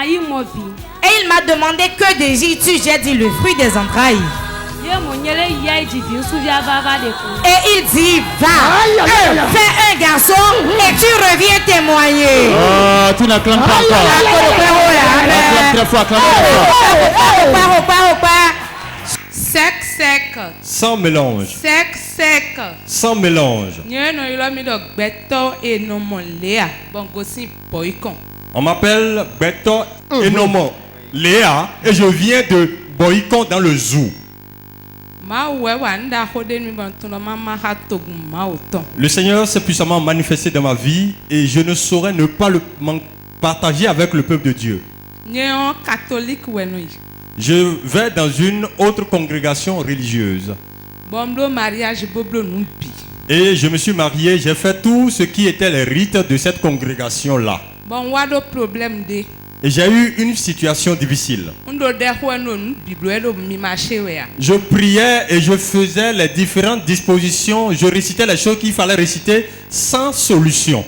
Et il m'a demandé que désires-tu? J'ai dit le fruit des entrailles. Et il dit, va, fais un garçon et tu reviens témoigner. Oh, tu n'acclames pas encore. Acclame très fort, acclame très fort. Sec, sec. Sans mélange. Sec, sec. Sans mélange. On m'appelle Beto Enomo Léa et je viens de Boycon dans le zoo. Le Seigneur s'est puissamment manifesté dans ma vie et je ne saurais ne pas le partager avec le peuple de Dieu. Je vais dans une autre congrégation religieuse. Et je me suis marié, j'ai fait tout ce qui était les rites de cette congrégation-là. Et j'ai eu une situation difficile. Je priais et je faisais les différentes dispositions, je récitais les choses qu'il fallait réciter sans solution.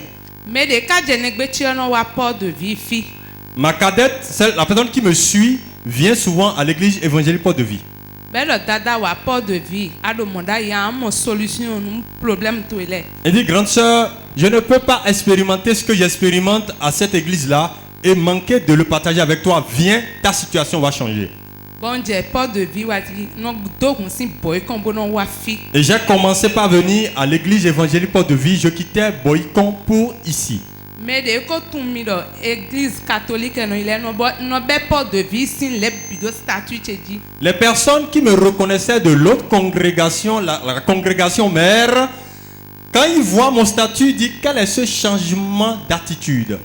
Ma cadette, la personne qui me suit, vient souvent à l'église évangélique Port de Vie. Elle dit, grande sœur, je ne peux pas expérimenter ce que j'expérimente à cette église-là et manquer de le partager avec toi. Viens, ta situation va changer. Et j'ai commencé par venir à l'église évangélique Port de Vie. Je quittais Boycon pour ici. Mais de église catholique les personnes qui me reconnaissaient de l'autre congrégation, la congrégation mère, quand ils voient mon statut, ils disent quel est ce changement d'attitude.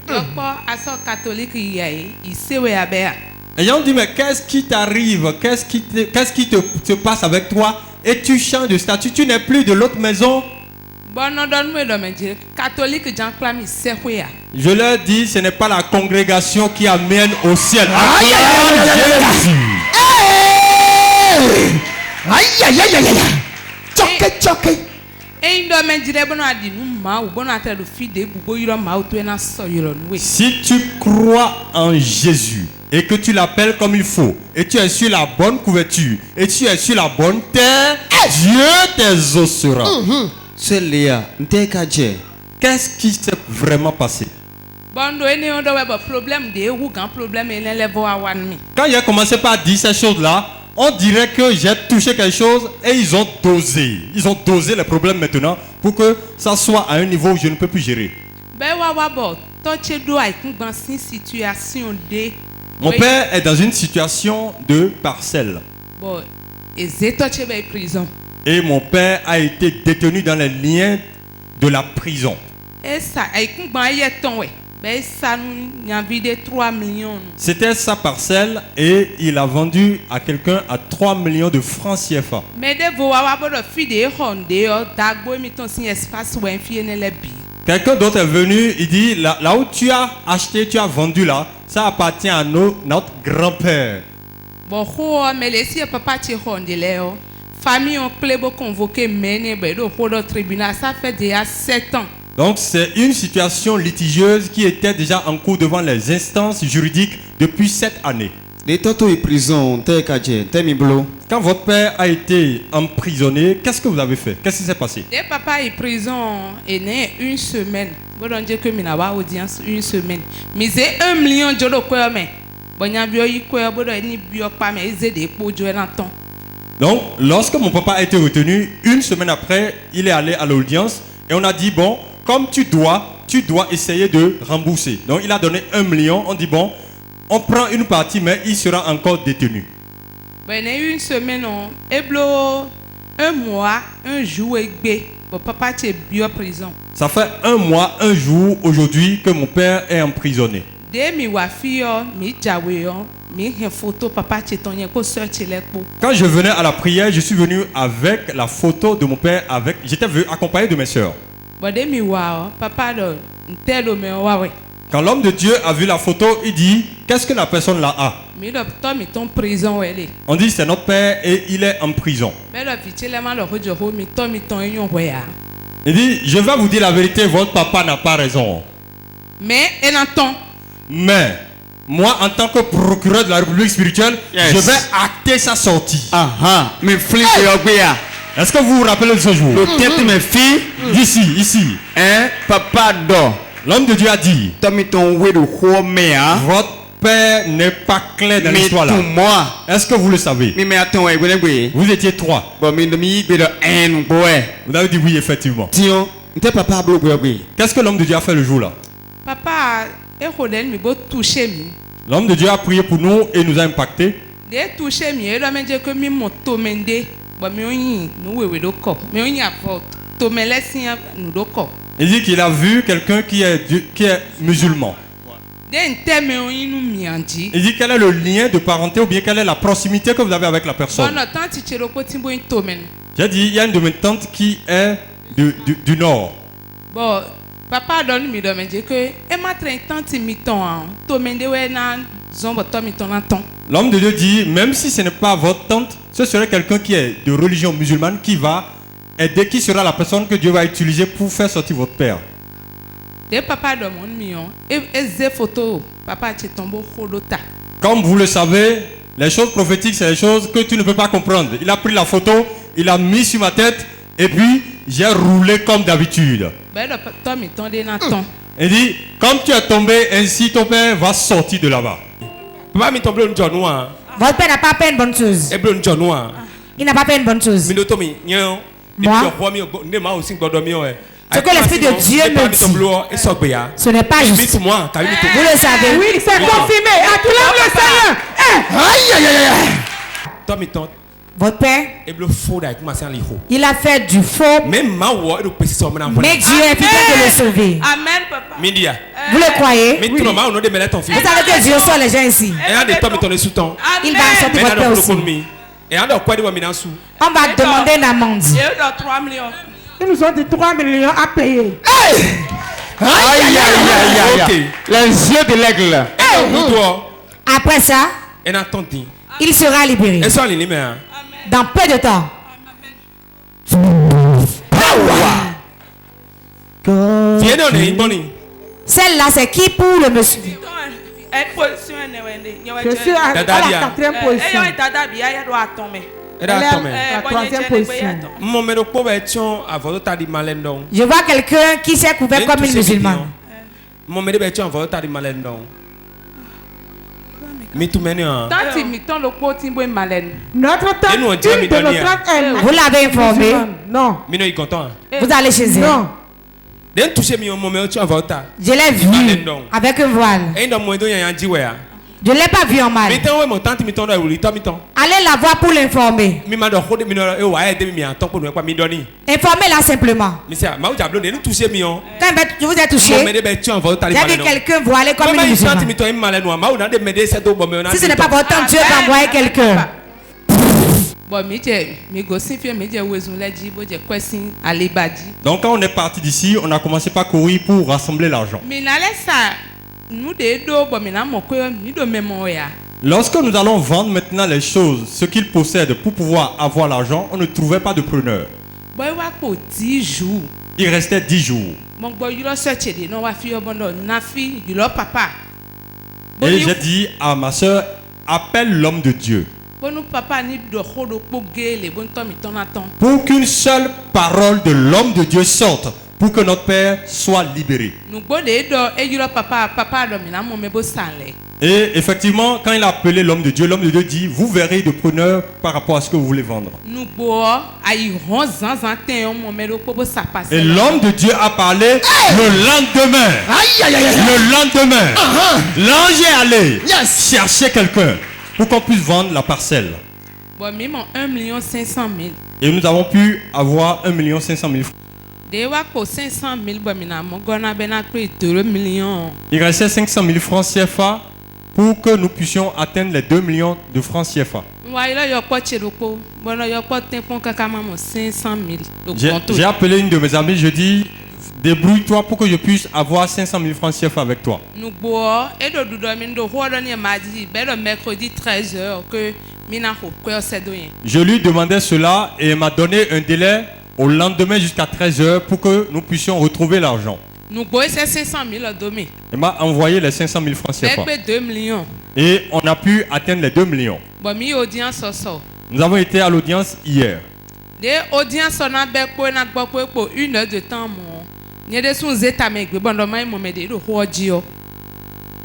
Et ils ont dit mais qu'est-ce qui t'arrive, qu'est-ce qui te passe avec toi et tu changes de statut, tu n'es plus de l'autre maison. Je leur dis, ce n'est pas la congrégation qui amène au ciel. Jésus. Si tu crois en Jésus et que tu l'appelles comme il faut, et tu es sur la bonne couverture, et tu es sur la bonne terre, Dieu t'exaucera. C'est Léa. Qu'est-ce qui s'est vraiment passé? Quand il a commencé par dire ces choses-là, on dirait que j'ai touché quelque chose et ils ont dosé. Ils ont dosé les problèmes maintenant pour que ça soit à un niveau où je ne peux plus gérer. Mon père est dans une situation de parcelle. Et mon père a été détenu dans les liens de la prison. C'était sa parcelle et il a vendu à quelqu'un à 3 millions de francs CFA. Quelqu'un d'autre est venu, il dit là où tu as acheté, tu as vendu là, ça appartient à notre grand-père. Famille ont convoqué au tribunal, ça fait déjà 7 ans. Donc c'est une situation litigieuse qui était déjà en cours devant les instances juridiques depuis 7 années. Quand votre père a été emprisonné, qu'est-ce que vous avez fait? Qu'est-ce qui s'est passé? Le papa est prison est né une semaine. Bon Dieu que mina wa audience une semaine. Mais c'est 1 million de dollars mais. Bon y a bio y quoi bon ni bio pas mais c'est des pots de temps. Donc, lorsque mon papa a été retenu, une semaine après, il est allé à l'audience et on a dit, bon, comme tu dois essayer de rembourser. Donc, il a donné 1 million. On dit, bon, on prend une partie, mais il sera encore détenu. Ben, une semaine, un mois, un jour, et mon papa est bio prison. Ça fait 1 mois, 1 jour aujourd'hui que mon père est emprisonné. Quand je venais à la prière, je suis venu avec la photo de mon père. J'étais accompagné de mes soeurs. Quand l'homme de Dieu a vu la photo, il dit, qu'est-ce que la personne là a? On dit, c'est notre père et il est en prison. Il dit, je vais vous dire la vérité, votre papa n'a pas raison. Mais moi, en tant que procureur de la République spirituelle, Yes. je vais acter sa sortie. Me flip your beer. Est-ce que vous vous rappelez de ce jour? Le tête me fille. Ici. Hein, papa do. L'homme de Dieu a dit, Tommy ton way de home hein. votre père n'est pas clair dans Mais l'histoire là. tout moi. Est-ce que vous le savez? Mais attends, ouais, vous Vous étiez 3. bon, mais demi de haine, ouais. Vous avez dit oui, effectivement. Tiens, t'es papa bleu, ouais. Qu'est-ce que l'homme de Dieu a fait le jour là? Papa, et Rodel, mi beau toucher mi. L'homme de Dieu a prié pour nous et nous a impactés. De toucher mi, et me dire que mi mon tomende. Bon, mi onyi, nous wewe do kop. Mi onyi apot. Tomele si nous do kop. Il dit qu'il a vu quelqu'un qui est musulman. De nte me onyi nous mi andi. Il dit quel est le lien de parenté ou bien quelle est la proximité que vous avez avec la personne. Bon, tant ti chero ko timbo in tomen. J'ai dit, il y a une de mes tantes qui est du nord. Bon, papa donne mi do me dire que e ma train tant mi ton an. Tomende we na zombo to mi ton an ton. L'homme de Dieu dit, même si ce n'est pas votre tante, ce serait quelqu'un qui est de religion musulmane qui va aider, qui sera la personne que Dieu va utiliser pour faire sortir votre père. De papa do mon mi on. E ze photo. Papa ti tombo holota. Comme vous le savez, les choses prophétiques, c'est les choses que tu ne peux pas comprendre. Il a pris la photo, il a mis sur ma tête, et puis j'ai roulé comme d'habitude. Ben to mi ton de na ton. Il dit, comme tu es tombé, ainsi ton père va sortir de là-bas. Papa mi tombe le noir. Votre père n'a pas fait une bonne chose. Et bleu noir. Il n'a pas fait une bonne chose. Mi to mi nyon. Moi, Ne ma aussi godo mi ouais. ce que l'Esprit de Dieu me dit, ce n'est pas juste. Vous moi, le savez. Oui, c'est confirmé. Acclame le Seigneur. Aïe, aïe, aïe, aïe. Tommy ton Votre père, et bleu faux avec ma sœur liho. il a fait du faux, Même ma wa et le petit somme na mais Dieu est fidèle de le sauver. Amen, papa. Mindia. Vous le croyez? Mais tout le monde on de mettre ton fils. Vous savez que Dieu sort les gens ici. Et un de Tommy ton sous ton. Il va sortir Mais votre dans père le aussi. économie. Et un de quoi de mina sous. On va demander une amende. J'ai eu dans 3 millions. Ils nous ont dit 3 millions à payer. Aïe, aïe, aïe, aïe, OK. aïe. Les yeux de l'aigle. Et donc toi Après ça, et na tonti. il sera libéré. Et ça les mais. Dans peu de temps. Viens dans les boni. Celle-là, c'est qui pour le monsieur? Je suis à la Dadadia. 4e position. Et Elle est là tombe. à la 3e position. Mon me ko ba tion avant ta di malen donc. Je vois quelqu'un qui s'est couvert comme une musulmane. Mon me be tion avant ta di malen donc. Mi tout menu hein. Tant que mi ton le pot timbo malen. Notre tante, Et nous, on une dit, de mais nos Daniel. tantes est Vous l'avez informé. musulmane. Non. Mi no y content. Vous allez chez elle. Non. Den toucher mi mon me tion avant ta. Je l'ai vu avec un voile. Et dans moi do yan di we. Je ne l'ai pas vu en mal. Mi ton we mon tante mi ton do wuli to mi ton. Allez la voir pour l'informer. Mi ma do khode mi no e wa e de mi an ton pour nous pas mi doni. Informez-la simplement. Mi sia ma o jablo de toucher mi on. Quand je vous ai touché, Mon me de be tion avant ta di j'ai vu malen. quelqu'un voilé comme Comme une une tante mi musulmane. ton malen no ma o na de me de se do bon me na. Si ce n'est pas votre temps, Dieu va envoyer quelqu'un. Bon, mi go sinfie mi je wezun leji bo je kwesin alebadi. Donc quand on est parti d'ici, on a commencé par courir pour rassembler l'argent. Mi na le sa nous de do bo mi na mo ko mi do memo ya. Lorsque nous allons vendre maintenant les choses, ce qu'ils possèdent pour pouvoir avoir l'argent, on ne trouvait pas de preneur. Boy wa po 10 jours. Il restait 10 jours. Mon boy you lo search de no wa fi obondo na fi you lo papa. Et j'ai dit à ma soeur, appelle l'homme de Dieu. Bonu papa ni do khodo po gele bon to mi ton aton. Pour qu'une seule parole de l'homme de Dieu sorte, pour que notre Père soit libéré. Nous bo de do e you lo papa do mi na mo me bo sanle. Et effectivement, quand il a appelé l'homme de Dieu dit, vous verrez de preneurs par rapport à ce que vous voulez vendre. Nous bo ayi ron zan ten mo me do po bo sa passe. Et l'homme de Dieu a parlé le lendemain. Aïe, aïe, aïe, aïe. Le lendemain, l'ange est allé chercher quelqu'un pour qu'on puisse vendre la parcelle. Bon mi mon 1 500 000. Et nous avons pu avoir 1 500 000 francs. De wa ko 500 000 bo mi na mo gona be na pre 2 millions. Il restait 500 000 francs CFA pour que nous puissions atteindre les 2 millions de francs CFA. Wa ilo yo po cheropo. Bono yo po ten pon kaka mamo 500 000. J'ai appelé une de mes amies, je dis, débrouille-toi pour que je puisse avoir 500 000 francs CFA avec toi. Nous bo et do do mi do ho do ni mardi be le mercredi 13h que mi na ho ko se do yen. Je lui demandais cela et elle m'a donné un délai au lendemain jusqu'à 13h pour que nous puissions retrouver l'argent. Nous avons 500 000 domaines. Il m'a envoyé les 500 000 francs CFA. 2 millions. Et on a pu atteindre les 2 millions. Bon, mi audience ça. Nous avons été à l'audience hier. Des audiences on a pour 1 heure de temps. Nous avons des états mais bon, nous avons des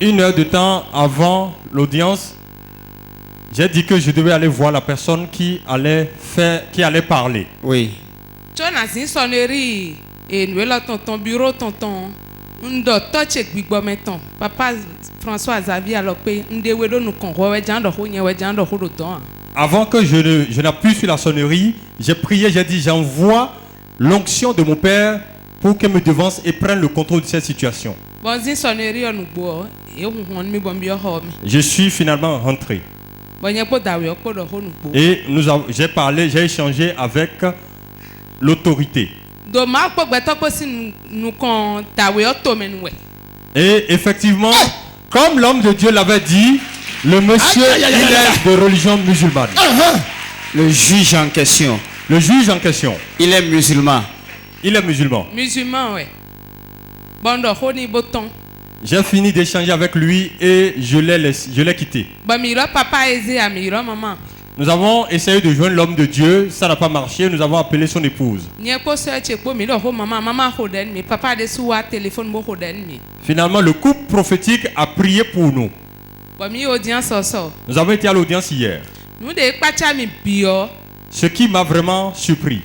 1 heure de temps avant l'audience, j'ai dit que je devais aller voir la personne qui allait parler. Oui. Tu as une sonnerie et nous avons ton bureau, tonton. Nous avons papa François Xavier alors que Avant que je n'appuie sur la sonnerie, j'ai prié, j'ai dit j'envoie l'onction de mon père pour qu'il me devance et prenne le contrôle de cette situation. Je suis finalement rentré. Et j'ai échangé avec l'autorité. Et effectivement, comme l'homme de Dieu l'avait dit, le monsieur il est de religion musulmane. Le juge en question. Le juge en question. Il est musulman. Il est musulman. Musulman, oui. J'ai fini d'échanger avec lui et je l'ai quitté. Nous avons essayé de joindre l'homme de Dieu, ça n'a pas marché, nous avons appelé son épouse. Finalement, le couple prophétique a prié pour nous. Nous avons été à l'audience hier. Ce qui m'a vraiment surpris.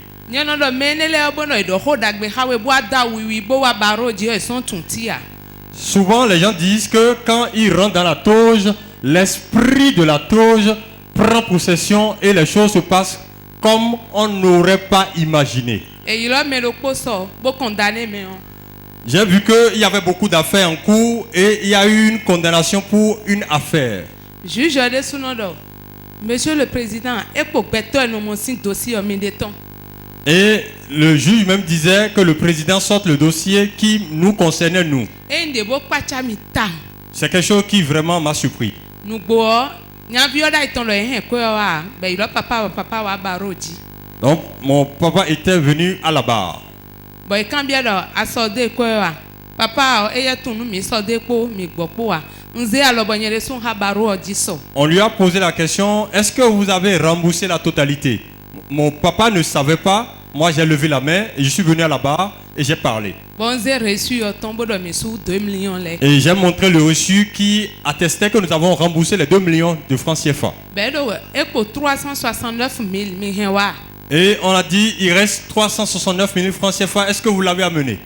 Souvent, les gens disent que quand ils rentrent dans la toge, l'esprit de la toge prend possession et les choses se passent comme on n'aurait pas imaginé. J'ai vu qu'il y avait beaucoup d'affaires en cours et il y a eu une condamnation pour une affaire. Monsieur le Président, et le juge même disait que le président sorte le dossier qui nous concernait nous. C'est quelque chose qui vraiment m'a surpris. Donc mon papa était venu à la barre. On lui a posé la question, est-ce que vous avez remboursé la totalité? Mon papa ne savait pas. Moi j'ai levé la main et je suis venu à la barre et j'ai parlé. Et j'ai montré le reçu qui attestait que nous avons remboursé les 2 millions de francs CFA. Et on a dit il reste 369 000 francs CFA. Est-ce que vous l'avez amené?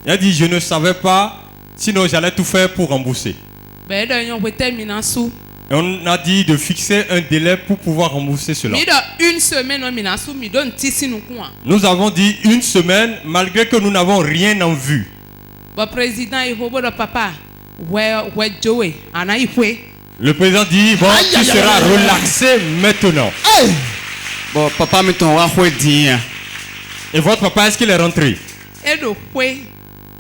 Il a dit je ne savais pas, sinon j'allais tout faire pour rembourser. Et on a dit de fixer un délai pour pouvoir rembourser cela. Nous avons dit 1 semaine malgré que nous n'avons rien en vue. Le président dit bon, tu seras relaxé maintenant. Bon, papa me ton Et votre papa, est-ce qu'il est rentré?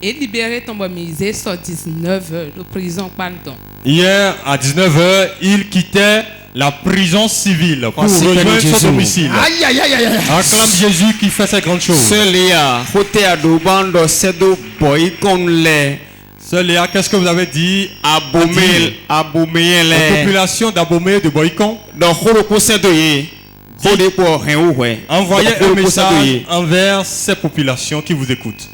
Et libéré ton misé sur 19h de prison, pardon. Hier à 19h, il quittait la prison civile pour rejoindre son domicile. Acclame Jésus qui fait ces grandes choses. Seul Léa, qu'est-ce que vous avez dit? La population d'Abomey de Boycon. Envoyez un message envers ces populations qui vous écoutent.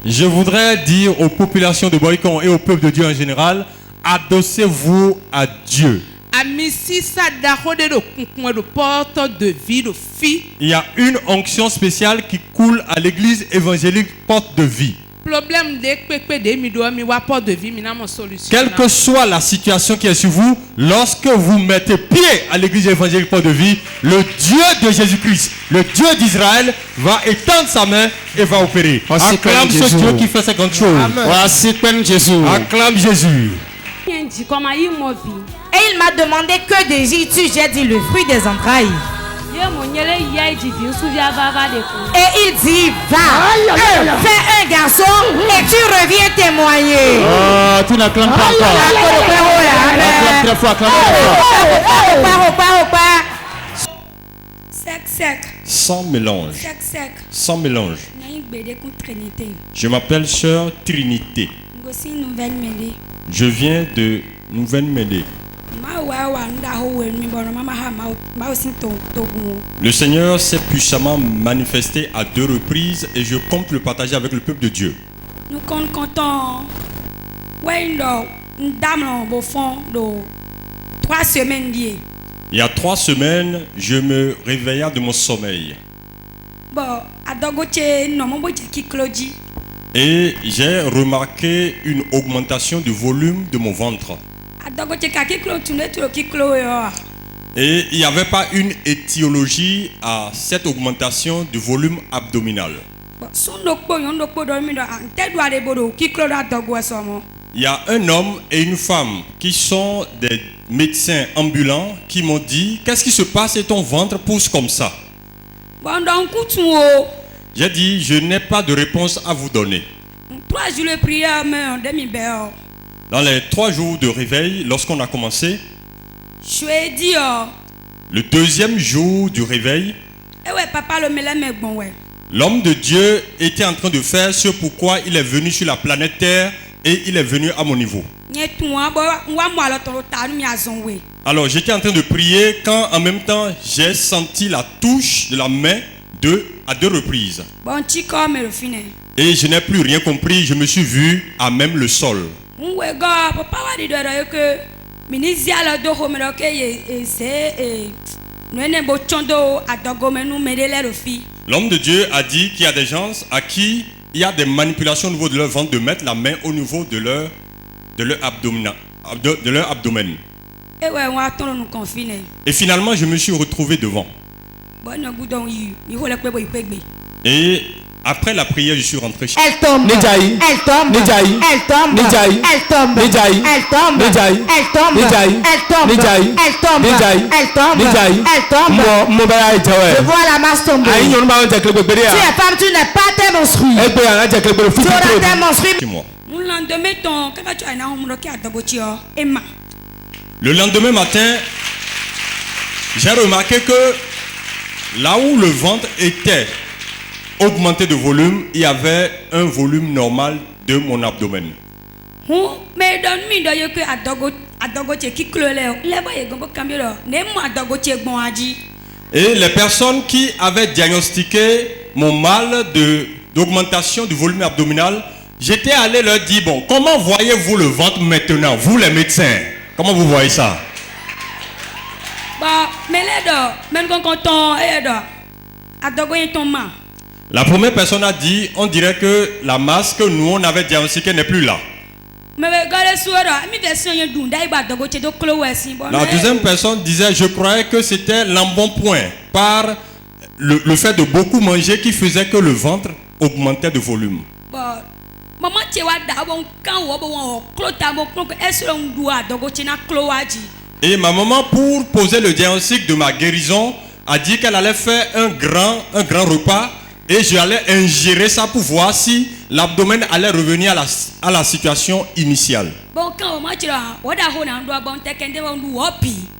Je voudrais dire aux populations de Boycon et au peuple de Dieu en général, adossez-vous à Dieu. Il y a une onction spéciale qui coule à l'église évangélique Porte de Vie. Quelle que soit la situation qui est sur vous, lorsque vous mettez pied à l'église évangélique Porte de Vie, le Dieu de Jésus-Christ, le Dieu d'Israël, va étendre sa main et va opérer. Acclame ce Dieu qui fait ces grandes choses. Acclame Jésus. Et il m'a demandé que désires-tu? J'ai dit le fruit des entrailles. Et il dit va, fais un garçon et tu reviens témoigner. Tu n'acclames pas encore. Acclame très fort, acclame très fort. Sec. Sans mélange. Sec. Sans mélange. Naïk Bédé contre Trinité. Je m'appelle Sœur Trinité. Ngossi Nouvelle Mêlée. Je viens de Nouvelle-Mêlée. Le Seigneur s'est puissamment manifesté à 2 reprises et je compte le partager avec le peuple de Dieu. Nous comptons. Ouais, une dame au fond de 3 semaines liées. Il y a 3 semaines, je me réveilla de mon sommeil. Bon, à Dogoche, non, mon boy qui clodit. Et j'ai remarqué une augmentation du volume de mon ventre. À Dogoche, qui clôt, tu n'es pas qui clôt. Et il n'y avait pas une étiologie à cette augmentation du volume abdominal. Bon, son dokpo, yon dokpo dormi dans un tel doigt de bodo, qui clôt à Dogoche. Il y a un homme et une femme qui sont des médecins ambulants qui m'ont dit: qu'est-ce qui se passe et ton ventre pousse comme ça? Bon, donc, J'ai dit: je n'ai pas de réponse à vous donner. 3 jours de prière, mais en demi-béo. Dans les 3 jours de réveil, lorsqu'on a commencé, Je lui ai dit, le 2e jour du réveil, eh ouais, papa, le mêlé, mais bon, ouais. l'homme de Dieu était en train de faire ce pourquoi il est venu sur la planète Terre et il est venu à mon niveau. Alors j'étais en train de prier quand en même temps j'ai senti la touche de la main à 2 reprises. Bon, chico, mais le fini. Et je n'ai plus rien compris, je me suis vu à même le sol. Papa va dire que ministre a le dos, mais que c'est L'homme de Dieu a dit qu'il y a des gens à qui il y a des manipulations au niveau de leur ventre de mettre la main au niveau de leur abdomen. Et finalement, je me suis retrouvé devant. Et après la prière, je suis rentré chez moi. Elle tombe. Nijaï. Elle tombe. Nijaï. Elle tombe. Nijaï. Elle tombe. Nijaï. Elle tombe. Nijaï. Elle tombe. Nijaï. Elle tombe. Nijaï. Elle tombe. Nijaï. Elle tombe. Nijaï. Elle tombe. Mo bẹ́ẹ̀ ayé tẹ́wẹ́. Je vois la masse tomber. Ayi nyɔnu b'awo jɛ kilegbe gbede Tu ya. es femme, tu n'es pas tes menstrues. Egbe ya ŋa jɛ kilegbe Tu fufu auras toro. tes menstrues. Chez moi. Emma. Le lendemain matin, j'ai remarqué que là où le ventre était augmenté de volume, il y avait un volume normal de mon abdomen. Mais donne-moi d'ailleurs que Adogoche qui clôt les Et les personnes qui avaient diagnostiqué mon mal d'augmentation du volume abdominal, j'étais allé leur dire: bon, comment voyez-vous le ventre maintenant, vous les médecins? Comment vous voyez ça? La première personne a dit: on dirait que la masse que nous on avait diagnostiquée n'est plus là. La deuxième personne disait: je croyais que c'était l'embonpoint par le fait de beaucoup manger qui faisait que le ventre augmentait de volume. Et ma maman, pour poser le diagnostic de ma guérison, a dit qu'elle allait faire un grand repas et j'allais ingérer ça pour voir si l'abdomen allait revenir à la situation initiale.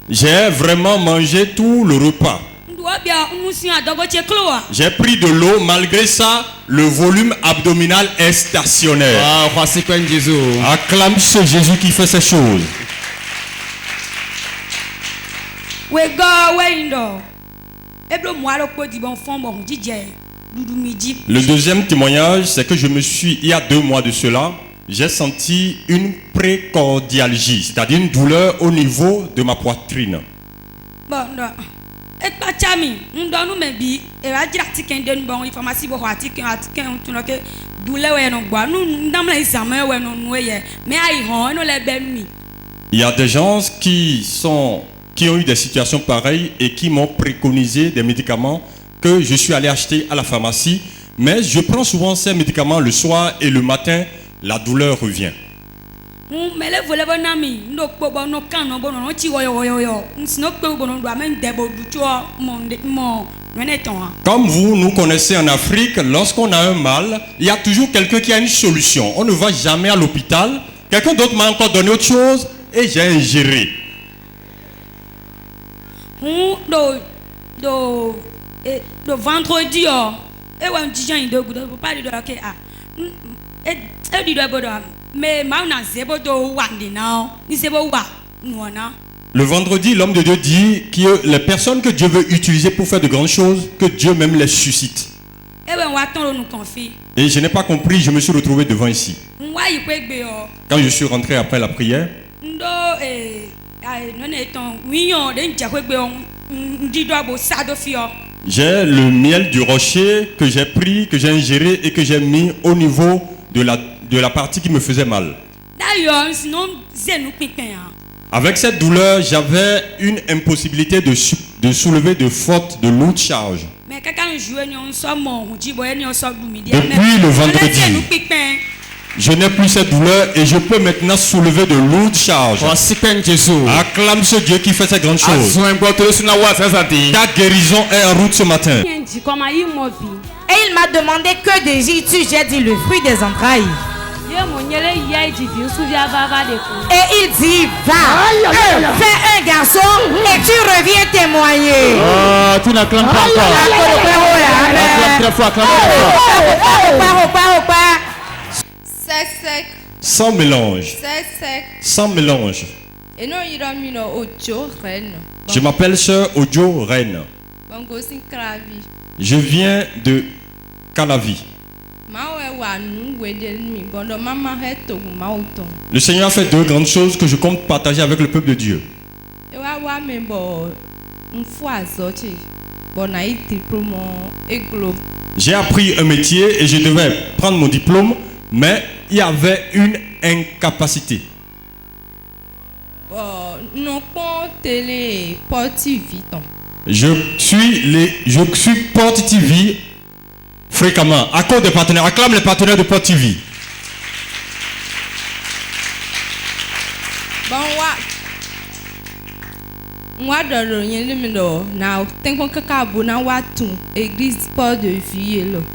J'ai vraiment mangé tout le repas. J'ai pris de l'eau, malgré ça, le volume abdominal est stationnaire. Ah, voici quoi Jésus. Acclame ce Jésus qui fait ces choses. Le deuxième témoignage, c'est que il y a 2 mois de cela, j'ai senti une précordialgie, c'est-à-dire une douleur au niveau de ma poitrine. Il y a des gens qui ont eu des situations pareilles et qui m'ont préconisé des médicaments que je suis allé acheter à la pharmacie, mais je prends souvent ces médicaments le soir et le matin, la douleur revient. Comme vous nous connaissez en Afrique, lorsqu'on a un mal, il y a toujours quelqu'un qui a une solution. On ne va jamais à l'hôpital. Quelqu'un d'autre m'a encore donné autre chose et j'ai ingéré. Le vendredi, et on dit il doit pas dire ok ah et dit mais maintenant c'est pas de wandi non ni c'est pas wa non. Le vendredi, l'homme de Dieu dit que les personnes que Dieu veut utiliser pour faire de grandes choses, que Dieu même les suscite. Et je n'ai pas compris, je me suis retrouvé devant ici. Quand je suis rentré après la prière, j'ai le miel du rocher que j'ai pris, que j'ai ingéré et que j'ai mis au niveau de la partie qui me faisait mal. Avec cette douleur, j'avais une impossibilité de soulever de lourdes charges. Depuis le vendredi, je n'ai plus cette douleur et je peux maintenant soulever de lourdes charges. Acclame ce Dieu qui fait ces grandes choses. Ta guérison est en route ce matin. Et il m'a demandé que désires-tu? J'ai dit le fruit des entrailles. Et il dit, va, fais un garçon et tu reviens témoigner. Oh, tu n'acclames pas encore. Acclame très fort, acclame très fort. C'est sec. Sans mélange. C'est sec. Sans mélange. Et non, il a mis Ojo Reine. Je m'appelle Sœur Ojo Reine. Je viens de Calavi. Le Seigneur a fait deux grandes choses que je compte partager avec le peuple de Dieu. J'ai appris un métier et je devais prendre mon diplôme, mais il y avait une incapacité. Je suis Port TV fréquemment à cause des partenaires. Acclame les partenaires de Port TV.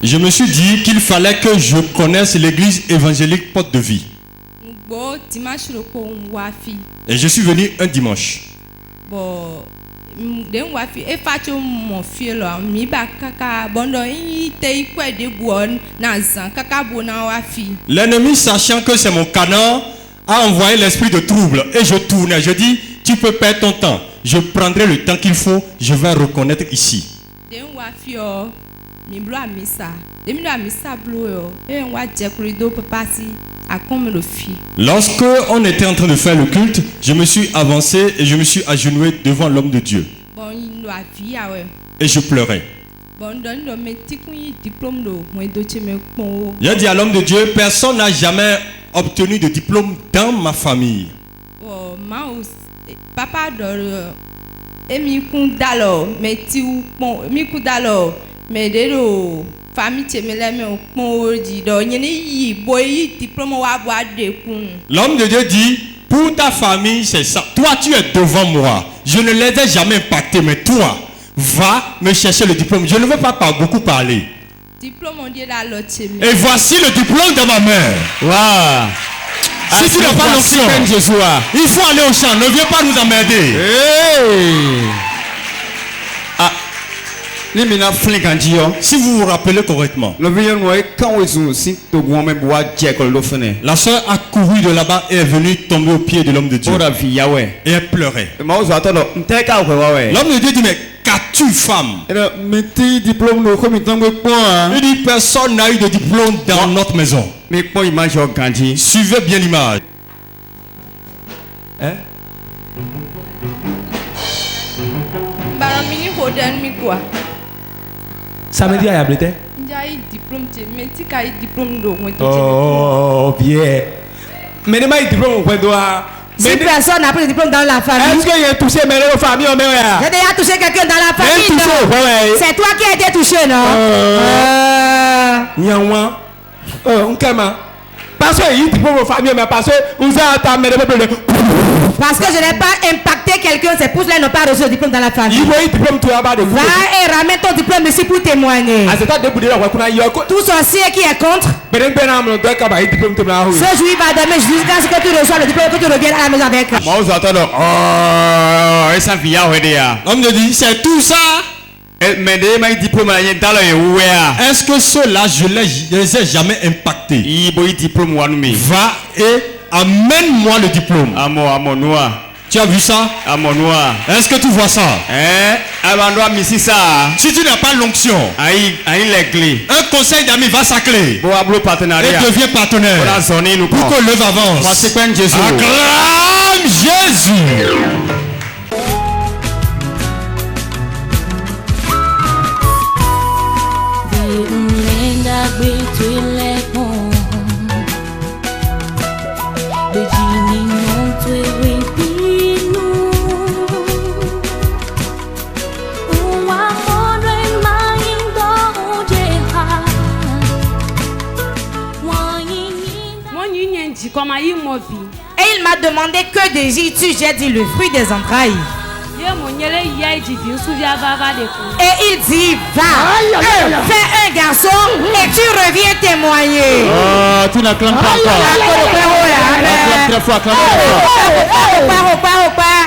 Je me suis dit qu'il fallait que je connaisse l'église évangélique Porte de Vie. Et je suis venu un dimanche. L'ennemi, sachant que c'est mon canard, a envoyé l'esprit de trouble. Et je tournais, je dis, tu peux perdre ton temps. Je prendrai le temps qu'il faut, je vais reconnaître ici. Lorsque on était en train de faire le culte, je me suis avancé et je me suis agenouillé devant l'homme de Dieu. Et je pleurais. J'ai dit à l'homme de Dieu, personne n'a jamais obtenu de diplôme dans ma famille. L'homme de Dieu dit, pour ta famille c'est ça. Toi tu es devant moi. Je ne les ai jamais impactés, mais toi, va me chercher le diplôme. Je ne veux pas beaucoup parler. Et voici le diplôme dans ma main. Wow. Si tu n'as pas l'onction, il faut aller au champ. Ne viens pas nous emmerder. Hey. Si vous vous rappelez correctement, la soeur a couru de là-bas et est venue tomber au pied de l'homme de Dieu. Et elle pleurait. L'homme de Dieu dit, mais qu'as-tu, femme? Il dit, personne n'a eu de diplôme dans notre maison. Suivez bien l'image. Ça me dit à y oh, bien. Mais ne m'a dit diplôme au doigt. Si personne n'a pris le diplôme dans la famille. Est-ce qu'il y a touché mes familles? J'ai déjà touché quelqu'un dans la famille. C'est toi qui as été touché, non? Yaouan. Nkama. Pas parce que il diplôme aux familles, mais parce que vous avez amené le Parce que je n'ai pas impacté quelqu'un, c'est pour cela qu'ils n'ont pas reçu le diplôme dans la famille. il voit diplôme tout là-bas de Va et ramène ton diplôme ici pour témoigner. Ah, c'est toi de bouder la voix qu'on a eu. Tout sorcier qui est contre, Ben ben am doit qu'à diplôme tout là. ce juif va demain jusqu'à ce que tu reçois le diplôme, que tu reviennes à la maison avec. Moi, vous entendez, oh, et ça vient, ouais, déjà. L'homme de dit, c'est tout ça. Mais des mecs diplômes, il y a dans le ouais. Est-ce que ceux-là, je les ai jamais impactés? Il boit diplôme, ou mais. Va et amène-moi le diplôme. À mon noir. Tu as vu ça? À mon noir. Est-ce que tu vois ça? Avant de missi ça. Si tu n'as pas l'onction, Aïe, les clés. un conseil d'amis va s'accler Bon, ablo partenariat. et devient partenaire Pour la zone, nous pour que l'œuvre avance. Voici quoi, Jésus. Acclame Jésus. Et il m'a demandé que désires-tu? J'ai dit le fruit des entrailles. Et il dit va, fais un garçon et tu reviens témoigner. Oh, tu n'acclames pas encore. Acclame très fort, acclame très fort. Au pas.